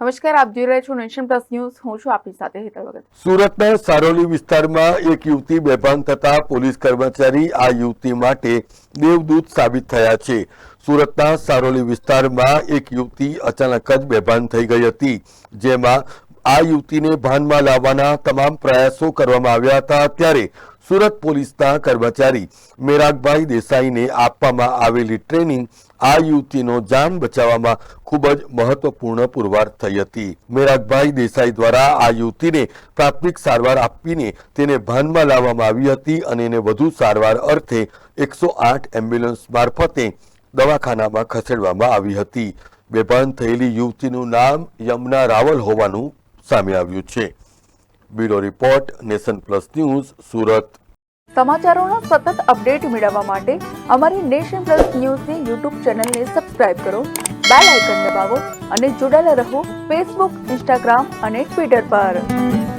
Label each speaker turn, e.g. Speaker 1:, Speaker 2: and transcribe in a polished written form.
Speaker 1: નમસ્કાર, આપ જોઈ રહ્યા છો નેશન પ્લસ ન્યૂઝ. હું છું આપની સાથે હેતલ વગર.
Speaker 2: સુરતના સારોલી વિસ્તારમાં એક યુવતી બેભાન થતા પોલીસ કર્મચારી આ યુવતી માટે દેવદૂત સાબિત થયા છે. સુરતના સારોલી વિસ્તારમાં એક યુવતી અચાનક જ બેભાન થઈ ગઈ હતી, જેમાં આ યુવતીને ભાનમાં લાવવાના તમામ પ્રયાસો કરવામાં આવ્યા હતા. ત્યારે સુરત પોલીસના કર્મચારી મેરાગભાઈ દેસાઈને આપવામાં આવેલી ટ્રેનિંગ આ યુવતીનો જાન બચાવવામાં ખૂબ જ મહત્વપૂર્ણ પુરવાર થઈ હતી. મેરાગભાઈ દેસાઈ દ્વારા આ યુવતીને પ્રાથમિક સારવાર આપીને તેને ભાનમાં લાવવામાં આવી હતી અને એને વધુ સારવાર અર્થે 108 એમ્બ્યુલન્સ મારફતે દવાખાનામાં ખસેડવામાં આવી હતી. બેભાન થયેલી યુવતીનું નામ યમુના રાવલ હોવાનું સામે આવ્યું છે. Bureau report, Nation Plus News, Surat.
Speaker 1: સમાચારોના સતત અપડેટ મેળવવા માટે અમારી નેશન પ્લસ ન્યૂઝની યુટ્યુબ ચેનલને સબસ્ક્રાઇબ કરો, બેલ આઇકન દબાવો અને જોડાયેલા રહો ફેસબુક, ઇન્સ્ટાગ્રામ અને ટ્વિટર પર.